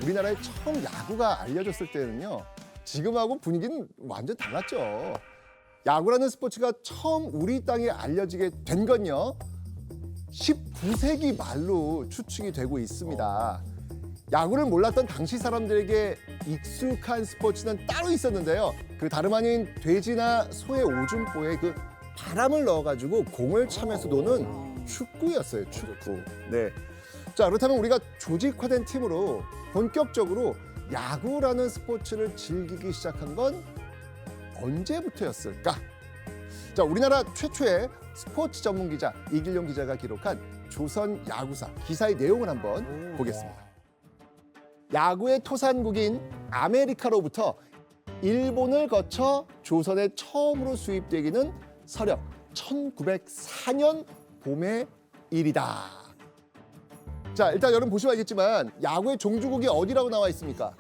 우리나라에 처음 야구가 알려졌을 때는요. 지금하고 분위기는 완전 달랐죠. 야구라는 스포츠가 처음 우리 땅에 알려지게 된 건요. 19세기 말로 추측이 되고 있습니다. 야구를 몰랐던 당시 사람들에게 익숙한 스포츠는 따로 있었는데요. 그 다름 아닌 돼지나 소의 오줌보에 그 바람을 넣어가지고 공을 차면서 노는 축구였어요. 축구. 네. 자, 그렇다면 우리가 조직화된 팀으로 본격적으로 야구라는 스포츠를 즐기기 시작한 건 언제부터였을까? 자, 우리나라 최초의 스포츠 전문 기자 이길용 기자가 기록한 조선 야구사 기사의 내용을 한번 보겠습니다. 야구의 토산국인 아메리카로부터 일본을 거쳐 조선에 처음으로 수입되기는 서력 1904년 봄의 일이다. 자, 일단 여러분 보시면 알겠지만 야구의 종주국이 어디라고 나와 있습니까?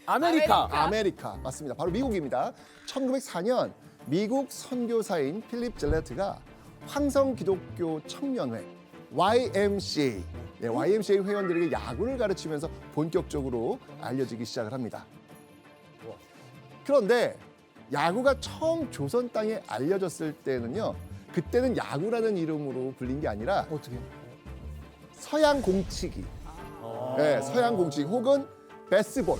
아메리카. 맞습니다. 바로 미국입니다. 1904년 미국 선교사인 필립 젤레트가 황성 기독교 청년회 YMCA, YMCA 회원들에게 야구를 가르치면서 본격적으로 알려지기 시작을 합니다. 그런데 야구가 처음 조선 땅에 알려졌을 때는요. 그때는 야구라는 이름으로 불린 게 아니라 어떻게? 서양 공치기, 서양 공치기 혹은 베스볼.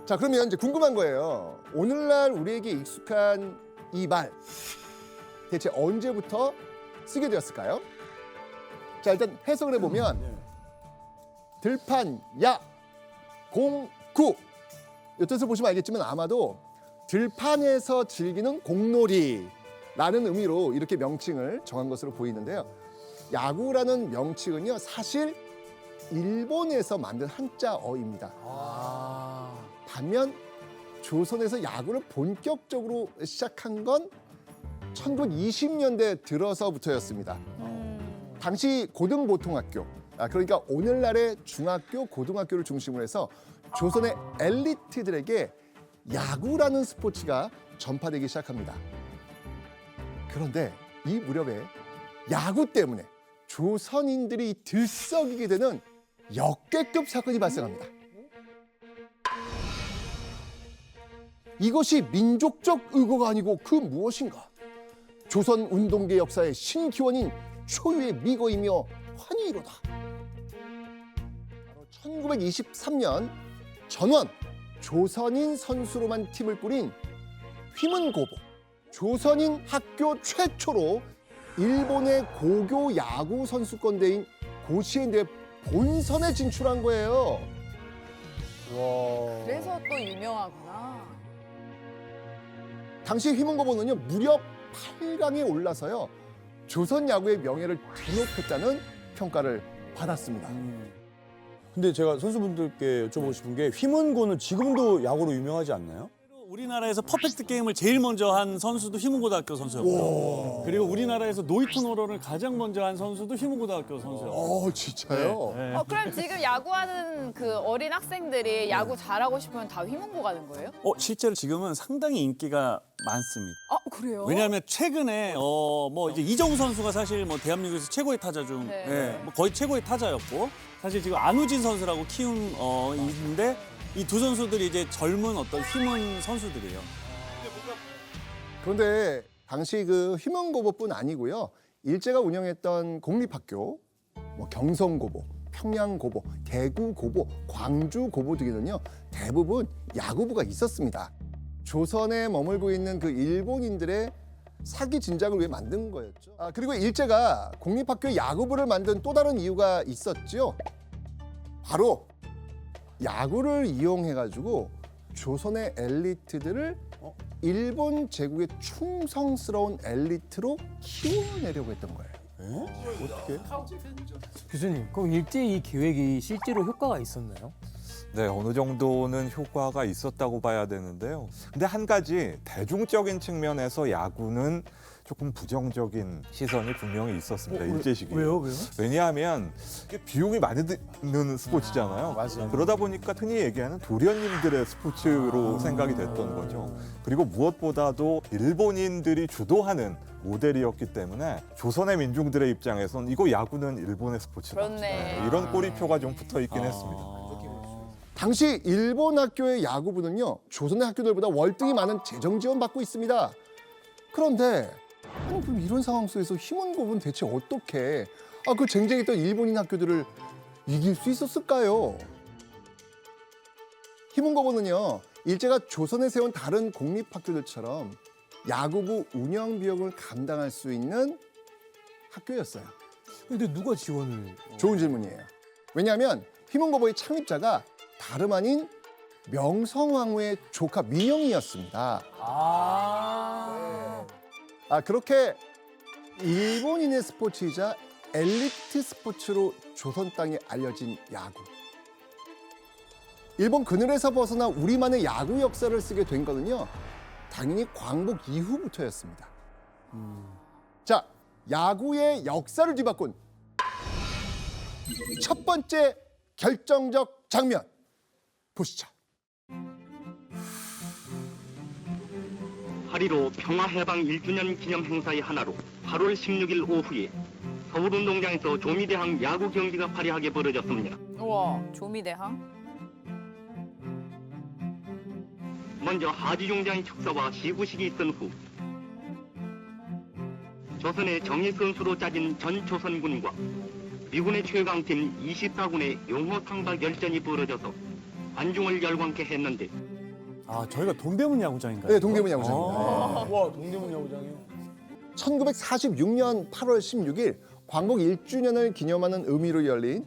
자, 그러면 이제 궁금한 거예요. 오늘날 우리에게 익숙한 이 말 대체 언제부터 쓰게 되었을까요? 자, 일단 해석을 해보면 들판, 야, 공, 구. 이 뜻을 보시면 알겠지만 아마도 들판에서 즐기는 공놀이라는 의미로 이렇게 명칭을 정한 것으로 보이는데요. 야구라는 명칭은요, 사실 일본에서 만든 한자어입니다. 반면 조선에서 야구를 본격적으로 시작한 건 1920년대 들어서부터였습니다. 당시 고등보통학교, 그러니까 오늘날의 중학교, 고등학교를 중심으로 해서 조선의 엘리트들에게 야구라는 스포츠가 전파되기 시작합니다. 그런데 이 무렵에 야구 때문에 조선인들이 들썩이게 되는 역대급 사건이 발생합니다. 이것이 민족적 의거가 아니고 그 무엇인가? 조선 운동계 역사의 신기원인 초유의 미거이며 환희이로다. 바로 1923년 전원 조선인 선수로만 팀을 꾸린 휘문고보, 조선인 학교 최초로 일본의 고교 야구 선수권대인 고시엔대 본선에 진출한 거예요. 와. 그래서 또 유명하구나. 당시 휘문고보는요 무려 8강에 올라서요 조선 야구의 명예를 뒤높였다는 평가를 받았습니다. 근데 제가 선수분들께 여쭤보고 싶은 게 휘문고는 지금도 야구로 유명하지 않나요? 우리나라에서 퍼펙트 게임을 제일 먼저 한 선수도 휘문고등학교 선수였고요. 그리고 우리나라에서 노이트노런을 가장 먼저 한 선수도 휘문고등학교 선수였고. 진짜요? 네. 그럼 지금 야구하는 그 어린 학생들이 야구 잘하고 싶으면 다 휘문고 가는 거예요? 실제로 지금은 상당히 인기가 많습니다. 그래요? 왜냐하면 최근에 뭐 이제 이정우 선수가 사실 뭐 대한민국에서 최고의 타자 중 네. 뭐 거의 최고의 타자였고 사실 지금 안우진 선수라고 키운 있는데 이 두 선수들이 이제 젊은 어떤 휘문 선수들이에요. 그런데 당시 그 휘문고보뿐 아니고요. 일제가 운영했던 공립학교, 뭐 경성고보, 평양고보, 대구고보, 광주고보 등에는요. 대부분 야구부가 있었습니다. 조선에 머물고 있는 그 일본인들의 사기 진작을 위해 만든 거였죠. 그리고 일제가 공립학교 야구부를 만든 또 다른 이유가 있었죠. 바로 야구를 이용해가지고 조선의 엘리트들을 일본 제국의 충성스러운 엘리트로 키워내려고 했던 거예요. 어떻게? 교수님, 그럼 일제 이 계획이 실제로 효과가 있었나요? 네, 어느 정도는 효과가 있었다고 봐야 되는데요. 근데 한 가지 대중적인 측면에서 야구는 조금 부정적인 시선이 분명히 있었습니다. 일제 시기에. 왜요? 왜냐하면 이게 비용이 많이 드는 스포츠잖아요. 맞아요. 그러다 보니까 흔히 얘기하는 도련님들의 스포츠로 생각이 됐던 거죠. 그리고 무엇보다도 일본인들이 주도하는 모델이었기 때문에 조선의 민중들의 입장에선 이거 야구는 일본의 스포츠다. 그렇네. 이런 꼬리표가 좀 붙어 있긴 했습니다. 당시 일본 학교의 야구부는요, 조선의 학교들보다 월등히 많은 재정 지원 받고 있습니다. 그런데 아니 그럼 이런 상황 속에서 희문고는 대체 어떻게 그 쟁쟁했던 일본인 학교들을 이길 수 있었을까요? 희문고는요, 일제가 조선에 세운 다른 공립학교들처럼 야구부 운영 비용을 감당할 수 있는 학교였어요. 근데 누가 지원을? 좋은 질문이에요. 왜냐하면 희문고의 창립자가 다름 아닌 명성황후의 조카 민영이었습니다. 그렇게 일본인의 스포츠이자 엘리트 스포츠로 조선 땅에 알려진 야구. 일본 그늘에서 벗어나 우리만의 야구 역사를 쓰게 된 거는요, 당연히 광복 이후부터였습니다. 자, 야구의 역사를 뒤바꾼 첫 번째 결정적 장면 보시죠. 파리로 평화해방 1주년 기념 행사의 하나로 8월 16일 오후에 서울운동장에서 조미대항 야구 경기가 화려하게 벌어졌습니다. 우와, 조미대항? 먼저 하지중장의 축사와 시구식이 있은 후 조선의 정예 선수로 짜진 전 조선군과 미군의 최강팀 24군의 용호 상박 열전이 벌어져서 관중을 열광케 했는데 저희가 동대문 야구장인가요? 네, 동대문 야구장입니다. 와, 동대문 야구장이요? 1946년 8월 16일 광복 1주년을 기념하는 의미로 열린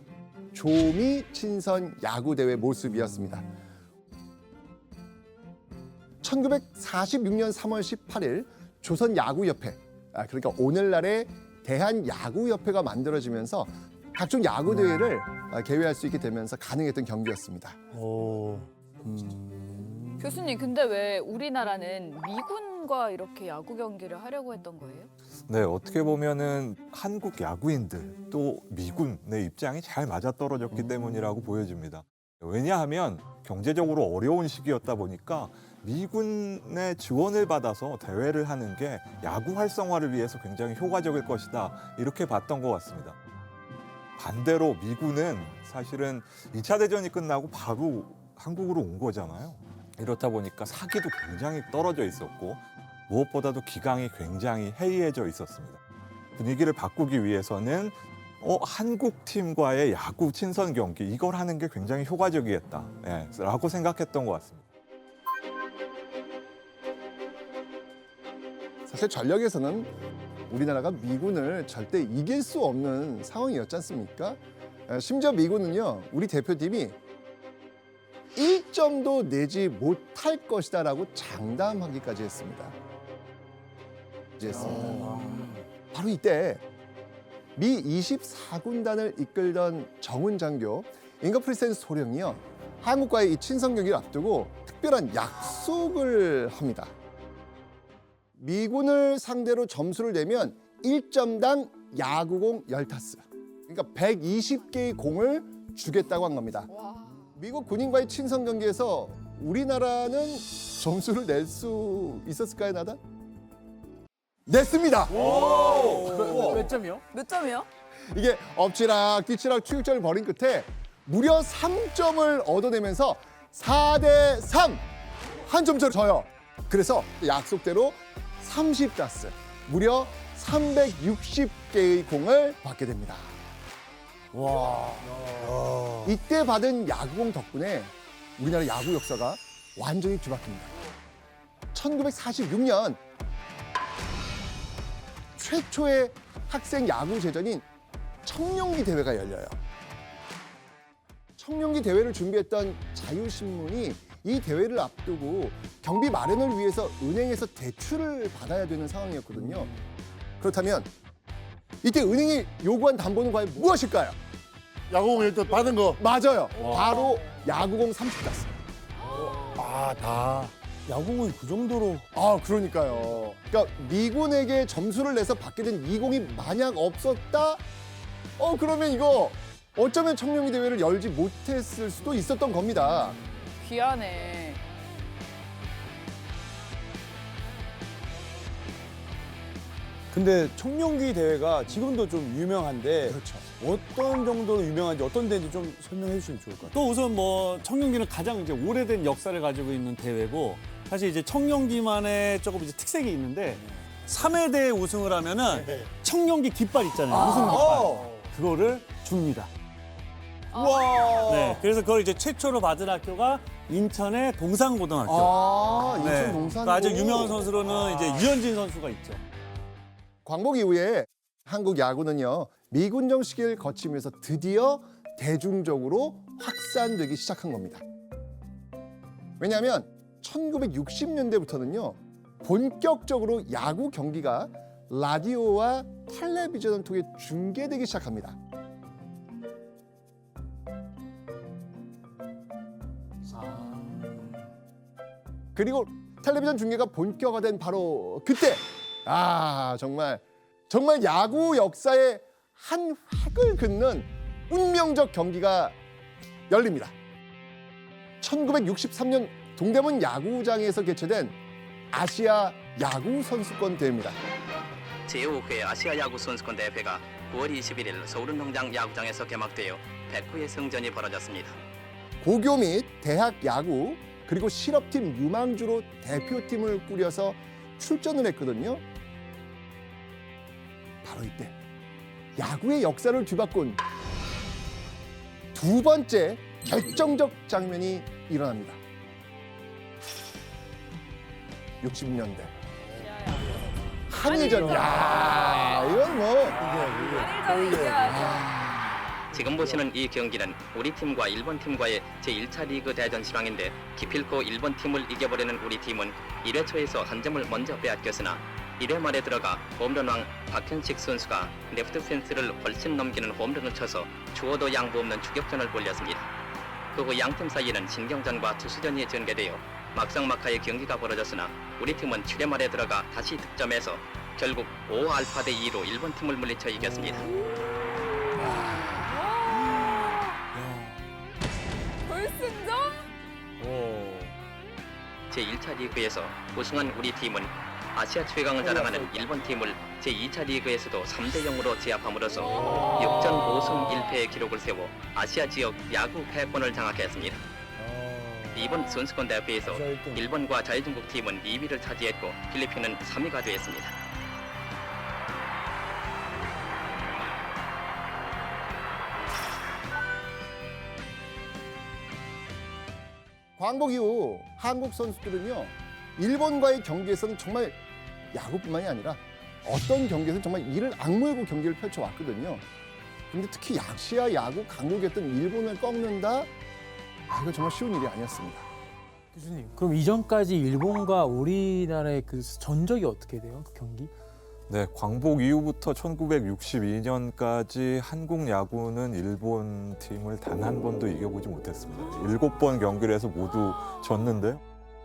조미 친선 야구대회 모습이었습니다. 1946년 3월 18일 조선야구협회, 그러니까 오늘날의 대한야구협회가 만들어지면서 각종 야구대회를 개최할 수 있게 되면서 가능했던 경기였습니다. 교수님, 근데 왜 우리나라는 미군과 이렇게 야구 경기를 하려고 했던 거예요? 네, 어떻게 보면은 한국 야구인들 또 미군의 입장이 잘 맞아떨어졌기 때문이라고 보여집니다. 왜냐하면 경제적으로 어려운 시기였다 보니까 미군의 지원을 받아서 대회를 하는 게 야구 활성화를 위해서 굉장히 효과적일 것이다, 이렇게 봤던 것 같습니다. 반대로 미군은 사실은 2차 대전이 끝나고 바로 한국으로 온 거잖아요. 이렇다 보니까 사기도 굉장히 떨어져 있었고 무엇보다도 기강이 굉장히 해이해져 있었습니다. 분위기를 바꾸기 위해서는 한국 팀과의 야구 친선 경기, 이걸 하는 게 굉장히 효과적이겠다, 라고 생각했던 것 같습니다. 사실 전력에서는 우리나라가 미군을 절대 이길 수 없는 상황이었지 않습니까? 심지어 미군은요, 우리 대표팀이 1점도 내지 못할 것이다라고 장담하기까지 했습니다. 바로 이때 미 24군단을 이끌던 정훈 장교, 잉거프리센 소령이요, 한국과의 이 친선 경기를 앞두고 특별한 약속을 합니다. 미군을 상대로 점수를 내면 1점당 야구공 10타스, 그러니까 120개의 공을 주겠다고 한 겁니다. 미국 군인과의 친선 경기에서 우리나라는 점수를 낼 수 있었을까요, 나단? 냈습니다. 몇 점이요? 몇 점이요? 이게 엎치락 뒤치락 추격전을 벌인 끝에 무려 3점을 얻어내면서 4대3 한 점차로 져요. 그래서 약속대로 30타스, 무려 360개의 공을 받게 됩니다. 이때 받은 야구공 덕분에 우리나라 야구 역사가 완전히 뒤바뀝니다. 1946년 최초의 학생 야구 제전인 청룡기 대회가 열려요. 청룡기 대회를 준비했던 자유신문이 이 대회를 앞두고 경비 마련을 위해서 은행에서 대출을 받아야 되는 상황이었거든요. 그렇다면 이때 은행이 요구한 담보는 과연 무엇일까요? 야구공을 또 받은 거. 맞아요. 바로 야구공 30타스. 다. 야구공이 그 정도로. 그러니까요. 그러니까 미군에게 점수를 내서 받게 된 이 공이 만약 없었다? 그러면 이거 어쩌면 청룡기 대회를 열지 못했을 수도 있었던 겁니다. 귀하네. 근데 청룡기 대회가 지금도 좀 유명한데 그렇죠. 어떤 정도로 유명한지 어떤 데인지 좀 설명해 주시면 좋을 것 같아요. 또 우선 뭐 청룡기는 가장 이제 오래된 역사를 가지고 있는 대회고 사실 이제 청룡기만의 조금 이제 특색이 있는데 3회대 우승을 하면은 청룡기 깃발 있잖아요. 우승 깃발. 그거를 줍니다. 우와. 네, 그래서 그걸 이제 최초로 받은 학교가 인천의 동산고등학교. 아, 인천 네, 동산. 또 아주 유명한 선수로는 이제 유현진 선수가 있죠. 광복 이후에 한국 야구는요 미군정 시기를 거치면서 드디어 대중적으로 확산되기 시작한 겁니다. 왜냐하면 1960년대부터는요 본격적으로 야구 경기가 라디오와 텔레비전을 통해 중계되기 시작합니다. 그리고 텔레비전 중계가 본격화된 바로 그때 정말 야구 역사의 한 획을 긋는 운명적 경기가 열립니다. 1963년 동대문 야구장에서 개최된 아시아 야구 선수권 대회입니다. 제5회 아시아 야구 선수권 대회가 9월 21일 서울운동장 야구장에서 개막되어 109의 승전이 벌어졌습니다. 고교 및 대학 야구 그리고 실업팀 유망주로 대표팀을 꾸려서 출전을 했거든요. 바로 이때 야구의 역사를 뒤바꾼 두 번째 결정적 장면이 일어납니다. 60년대 한일전. 야, 이건 뭐 한일전이 이겨야죠. 지금 보시는 이 경기는 우리 팀과 일본 팀과의 제1차 리그 대전 실황인데 기필코 일본 팀을 이겨버리는 우리 팀은 1회 초에서 한 점을 먼저 빼앗겼으나 1회 말에 들어가 홈런왕 박현식 선수가 레프트 펜스를 훨씬 넘기는 홈런을 쳐서 주어도 양보 없는 추격전을 벌였습니다. 그 후 양팀 사이에는 신경전과 투수전이 전개되어 막상막하의 경기가 벌어졌으나 우리 팀은 7회 말에 들어가 다시 득점해서 결국 5알파 대 2로 일본 팀을 물리쳐 이겼습니다. 결승전? 제1차 리그에서 우승한 우리 팀은 아시아 최강을 자랑하는 일본 팀을 제2차 리그에서도 3대 0으로 제압함으로써 6전 5승 1패의 기록을 세워 아시아 지역 야구 패권을 장악했습니다. 이번 선수권 대회에서 일본과 자유중국 팀은 2위를 차지했고 필리핀은 3위가 되었습니다. 광복 이후 한국 선수들은요 일본과의 경기에서는 정말 야구뿐만이 아니라 어떤 경기에서는 정말 이를 악물고 경기를 펼쳐왔거든요. 근데 특히 아시아 야구 강국이었던 일본을 꺾는다? 이거 정말 쉬운 일이 아니었습니다. 교수님, 그럼 이전까지 일본과 우리나라의 그 전적이 어떻게 돼요? 그 경기? 네, 광복 이후부터 1962년까지 한국 야구는 일본 팀을 단 한 번도 이겨보지 못했습니다. 7번 경기를 해서 모두 졌는데요.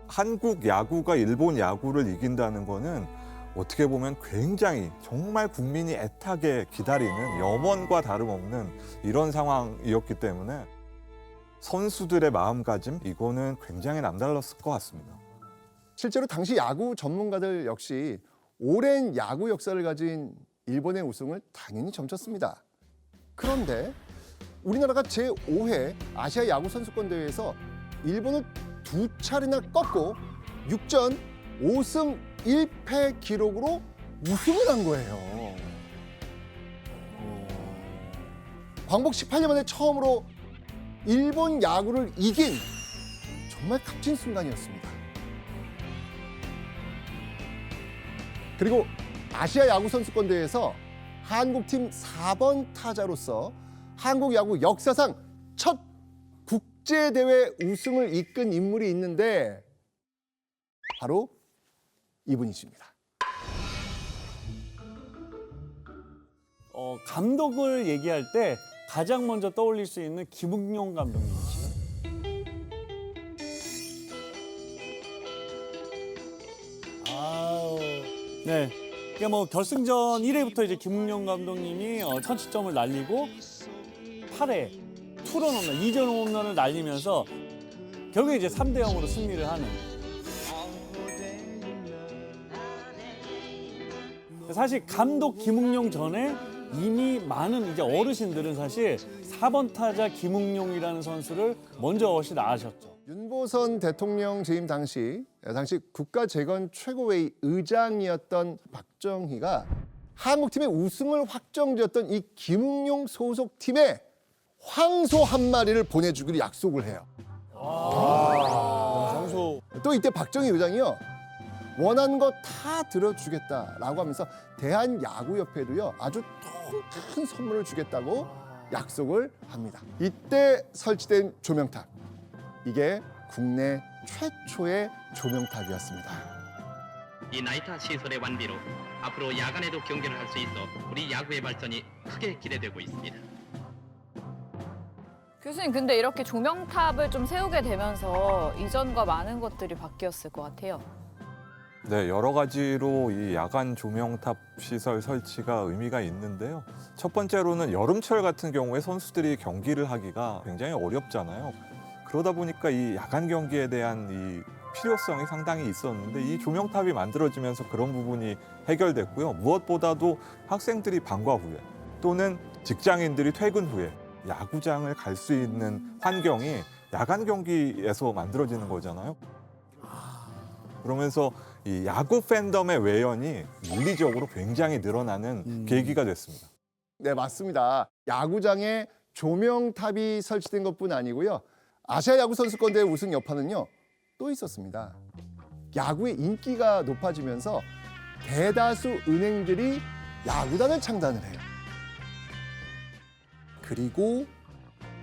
한국 야구가 일본 야구를 이긴다는 거는 어떻게 보면 굉장히 정말 국민이 애타게 기다리는 염원과 다름없는 이런 상황이었기 때문에 선수들의 마음가짐 이거는 굉장히 남달랐을 것 같습니다. 실제로 당시 야구 전문가들 역시 오랜 야구 역사를 가진 일본의 우승을 당연히 점쳤습니다. 그런데 우리나라가 제5회 아시아 야구 선수권 대회에서 일본을 2차례나 꺾고 6전 5승 1패 기록으로 우승을 한 거예요. 광복 18년 만에 처음으로 일본 야구를 이긴 정말 값진 순간이었습니다. 그리고 아시아 야구 선수권 대회에서 한국팀 4번 타자로서 한국 야구 역사상 첫 국제대회 우승을 이끈 인물이 있는데 바로 이분이십니다. 감독을 얘기할 때 가장 먼저 떠올릴 수 있는 김웅룡 감독님이시죠. 네. 그러니까 뭐 결승전 1회부터 이제 김웅룡 감독님이 선취점을 날리고 8회 투런 홈런, 2전 홈런을 날리면서 결국에 이제 3대 0으로 승리를 하는. 사실 감독 김웅룡 전에 이미 많은 이제 어르신들은 사실 4번 타자 김웅룡이라는 선수를 먼저 아셨죠. 윤보선 대통령 재임 당시 국가재건 최고회의 의장이었던 박정희가 한국팀의 우승을 확정지었던 이 김웅룡 소속 팀에 황소 한 마리를 보내주기로 약속을 해요. 장소. 또 이때 박정희 의장이요, 원하는 거 다 들어주겠다라고 하면서 대한야구협회도요 아주 큰 선물을 주겠다고 약속을 합니다. 이때 설치된 조명탑, 이게 국내 최초의 조명탑이었습니다. 이 나이타 시설의 완비로 앞으로 야간에도 경기를 할 수 있어 우리 야구의 발전이 크게 기대되고 있습니다. 교수님, 근데 이렇게 조명탑을 좀 세우게 되면서 이전과 많은 것들이 바뀌었을 것 같아요. 네, 여러 가지로 이 야간 조명탑 시설 설치가 의미가 있는데요. 첫 번째로는 여름철 같은 경우에 선수들이 경기를 하기가 굉장히 어렵잖아요. 그러다 보니까 이 야간 경기에 대한 이 필요성이 상당히 있었는데 이 조명탑이 만들어지면서 그런 부분이 해결됐고요. 무엇보다도 학생들이 방과 후에 또는 직장인들이 퇴근 후에 야구장을 갈 수 있는 환경이 야간 경기에서 만들어지는 거잖아요. 그러면서 이 야구 팬덤의 외연이 물리적으로 굉장히 늘어나는 계기가 됐습니다. 네, 맞습니다. 야구장에 조명탑이 설치된 것뿐 아니고요, 아시아 야구 선수권 대회 우승 여파는요 또 있었습니다. 야구의 인기가 높아지면서 대다수 은행들이 야구단을 창단을 해요. 그리고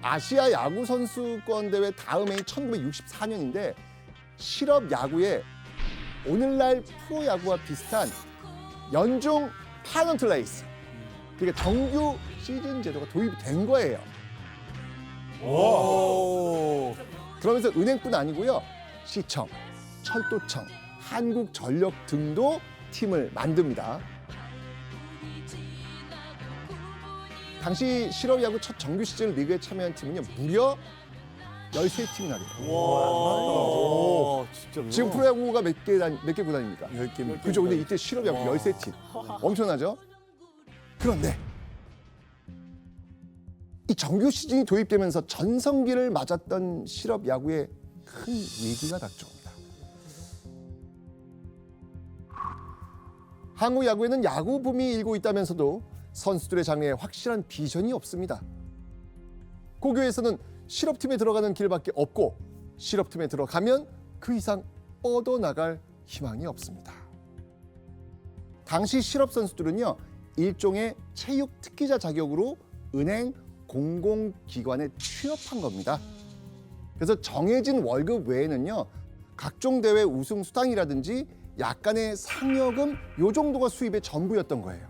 아시아 야구 선수권 대회 다음 해인 1964년인데 실업 야구에 오늘날 프로야구와 비슷한 연중 파넌트 레이스, 그러니까 정규 시즌 제도가 도입된 거예요. 그러면서 은행뿐 아니고요, 시청, 철도청, 한국전력 등도 팀을 만듭니다. 당시 실업야구 첫 정규 시즌 리그에 참여한 팀은요 무려 13팀이나 돼요. 와, 진짜로. 지금 프로야구가 몇 개 구단입니까? 10개. 그죠? 근데 이때 실업야구 13팀. 엄청나죠? 그런데 이 정규 시즌이 도입되면서 전성기를 맞았던 실업야구에 큰 위기가 닥쳐옵니다. 한국 야구에는 야구 붐이 일고 있다면서도 선수들의 장래에 확실한 비전이 없습니다. 고교에서는 실업팀에 들어가는 길밖에 없고 실업팀에 들어가면 그 이상 뻗어나갈 희망이 없습니다. 당시 실업 선수들은요 일종의 체육 특기자 자격으로 은행 공공기관에 취업한 겁니다. 그래서 정해진 월급 외에는요 각종 대회 우승 수당이라든지 약간의 상여금 요 정도가 수입의 전부였던 거예요.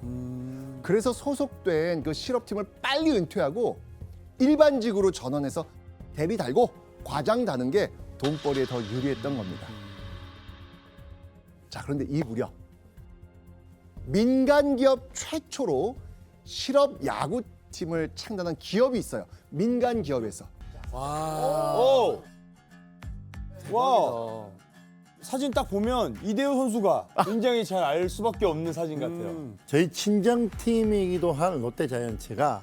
그래서 소속된 그 실업팀을 빨리 은퇴하고 일반직으로 전환해서 대리 달고 과장 다는 게 돈벌이에 더 유리했던 겁니다. 자, 그런데 이 무렵 민간 기업 최초로 실업 야구팀을 창단한 기업이 있어요. 민간 기업에서. 와. 사진 딱 보면 이대호 선수가 굉장히 잘 알 수밖에 없는 사진 같아요. 저희 친정팀이기도 한 롯데자이언츠가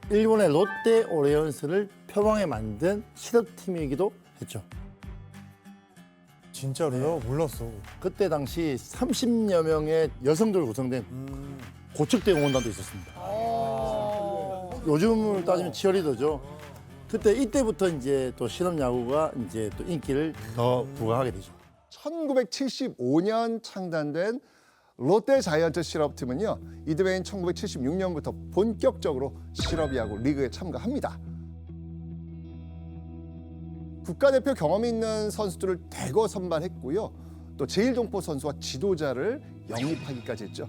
일본의 롯데 오리온스를 표방에 만든 실업팀이기도 했죠. 진짜로요? 몰랐어. 그때 당시 30여 명의 여성들 구성된 고척대 응원단도 있었습니다. 요즘을 따지면 치어리더죠. 그때 이때부터 이제 또 실업야구가 이제 또 인기를 더 부각하게 되죠. 1975년 창단된 롯데 자이언츠 실업팀은요 이 대회인 1976년부터 본격적으로 실업야구 리그에 참가합니다. 국가대표 경험이 있는 선수들을 대거 선발했고요. 또 제일동포 선수와 지도자를 영입하기까지 했죠.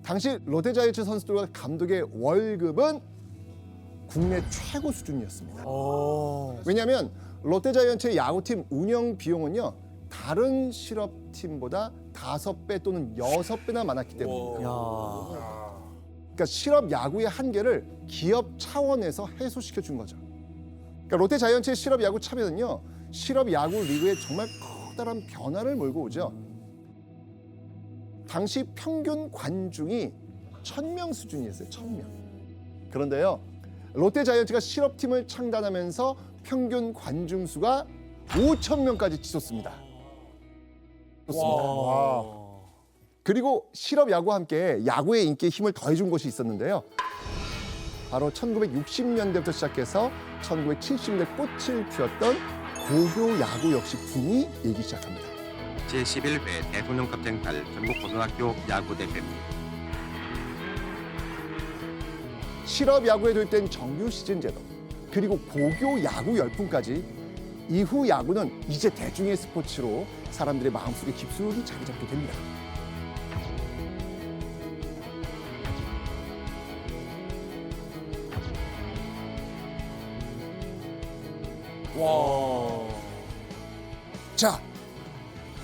당시 롯데 자이언츠 선수들과 감독의 월급은 국내 최고 수준이었습니다. 왜냐하면 롯데 자이언츠의 야구팀 운영 비용은요 다른 실업팀보다 5배 또는 6배나 많았기 때문입니다. 그러니까 실업 야구의 한계를 기업 차원에서 해소시켜 준 거죠. 그러니까 롯데 자이언츠의 실업 야구 참여는요 실업 야구 리그에 정말 커다란 변화를 몰고 오죠. 당시 평균 관중이 1000명 수준이었어요. 1000명. 그런데요. 롯데자이언츠가 실업팀을 창단하면서 평균 관중 수가 5,000명까지 치솟습니다. 그리고 실업 야구와 함께 야구의 인기에 힘을 더해준 곳이 있었는데요. 바로 1960년대부터 시작해서 1970년대 꽃을 피웠던 고교 야구 역시 붐이 일기 시작합니다. 제11회 대통령급 쟁탈 전국고등학교 야구대회입니다. 실업 야구에 도입된 정규 시즌 제도, 그리고 고교 야구 열풍까지 이후 야구는 이제 대중의 스포츠로 사람들의 마음속에 깊숙이 자리 잡게 됩니다. 자,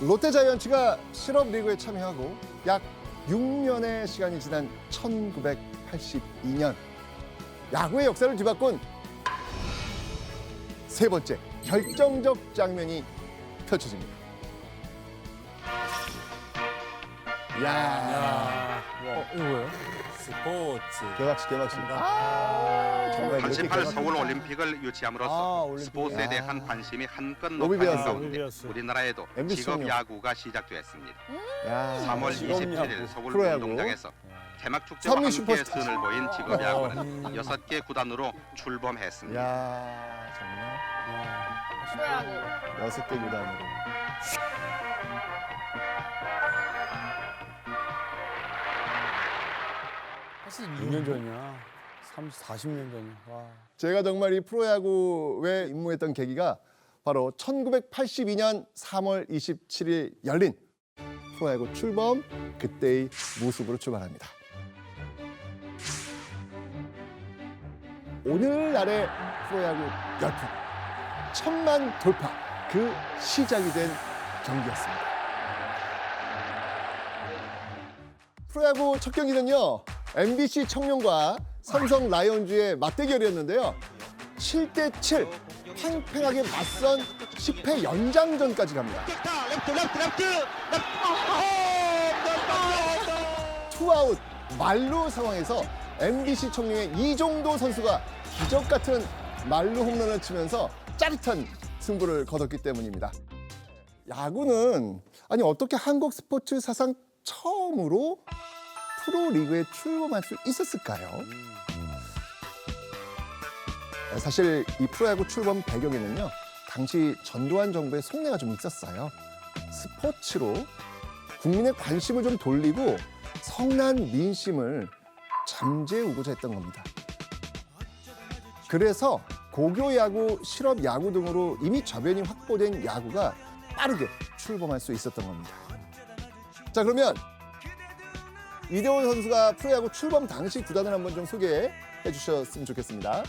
롯데자이언츠가 실업리그에 참여하고 약 6년의 시간이 지난 1982년 야구의 역사를 뒤바꾼 세 번째 결정적 장면이 펼쳐집니다. 야, 이거 뭐예요? 스포츠. 개막식. 정말 이렇게 88 개막식. 서울 올림픽을 유치함으로써 올림픽. 스포츠에 대한 관심이 한껏 오비베어스. 높아진 가운데 오비베어스. 우리나라에도 MBC 직업 청년. 야구가 시작되었습니다. 야, 3월 직업 27일 야구, 서울 프로야구. 운동장에서 개막 축제와 선미 함께 슈퍼스타. 선을 보인 직업 야구는 6개 구단으로 출범했습니다. 야, 정말 프로야구. 6개 구단으로. 사실 6년 전이야. 40년 전이야. 와. 제가 정말 이 프로야구에 입문했던 계기가 바로 1982년 3월 27일 열린 프로야구 출범, 그때의 모습으로 출발합니다. 오늘날의 프로야구 열풍, 1000만 돌파, 그 시작이 된 경기였습니다. 프로야구 첫 경기는요, MBC 청룡과 삼성 라이온즈의 맞대결이었는데요. 7대7 팽팽하게 맞선 10회 연장전까지 갑니다. 투아웃 만루 상황에서 MBC 청룡의 이종도 선수가 기적 같은 만루 홈런을 치면서 짜릿한 승부를 거뒀기 때문입니다. 야구는 아니 어떻게 한국 스포츠 사상 처음으로 프로리그에 출범할 수 있었을까요? 사실 이 프로야구 출범 배경에는요, 당시 전두환 정부의 속내가 좀 있었어요. 스포츠로 국민의 관심을 좀 돌리고 성난 민심을 잠재우고자 했던 겁니다. 그래서 고교 야구, 실업 야구 등으로 이미 저변이 확보된 야구가 빠르게 출범할 수 있었던 겁니다. 자, 그러면 이대호 선수가 프로야구 출범 당시 구단을 한번 좀 소개해 주셨으면 좋겠습니다.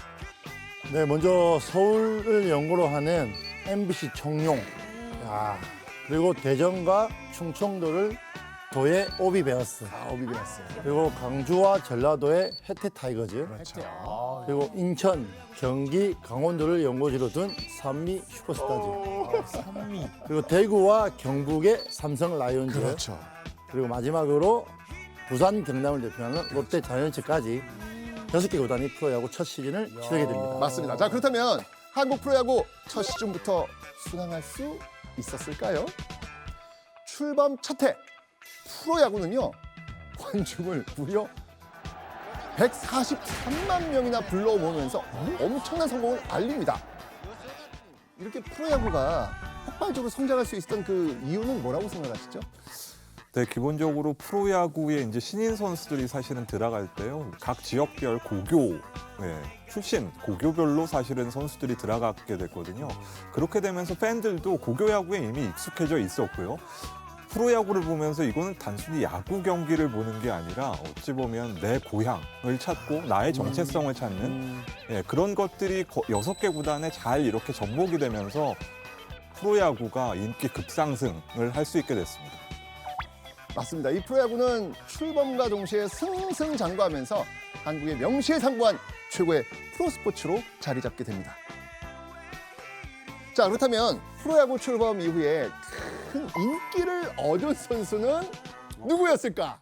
네, 먼저 서울을 연고로 하는 MBC 청룡, 그리고 대전과 충청도를 도의 오비베어스, 오비베어스. 그리고 강주와 전라도의 혜태 타이거즈, 그리고 인천, 경기, 강원도를 연고지로 둔 산미 슈퍼스타즈, 그리고 대구와 경북의 삼성 라이온즈, 그렇죠. 그리고 마지막으로 부산 경남을 대표하는 롯데 자이언츠까지 6개 구단이 프로야구 첫 시즌을 치르게 됩니다. 맞습니다. 자, 그렇다면 한국 프로야구 첫 시즌부터 순항할 수 있었을까요? 출범 첫 해 프로야구는요, 관중을 무려 143만 명이나 불러 모으면서 엄청난 성공을 알립니다. 이렇게 프로야구가 폭발적으로 성장할 수 있었던 그 이유는 뭐라고 생각하시죠? 네, 기본적으로 프로야구에 이제 신인 선수들이 사실은 들어갈 때요, 각 지역별 고교 출신, 고교별로 사실은 선수들이 들어가게 됐거든요. 그렇게 되면서 팬들도 고교 야구에 이미 익숙해져 있었고요. 프로야구를 보면서 이거는 단순히 야구 경기를 보는 게 아니라 어찌 보면 내 고향을 찾고 나의 정체성을 찾는 그런 것들이 6개 구단에 잘 이렇게 접목이 되면서 프로야구가 인기 급상승을 할 수 있게 됐습니다. 맞습니다. 이 프로야구는 출범과 동시에 승승장구하면서 한국의 명실상부한 최고의 프로스포츠로 자리 잡게 됩니다. 자, 그렇다면 프로야구 출범 이후에 큰 인기를 얻은 선수는 누구였을까?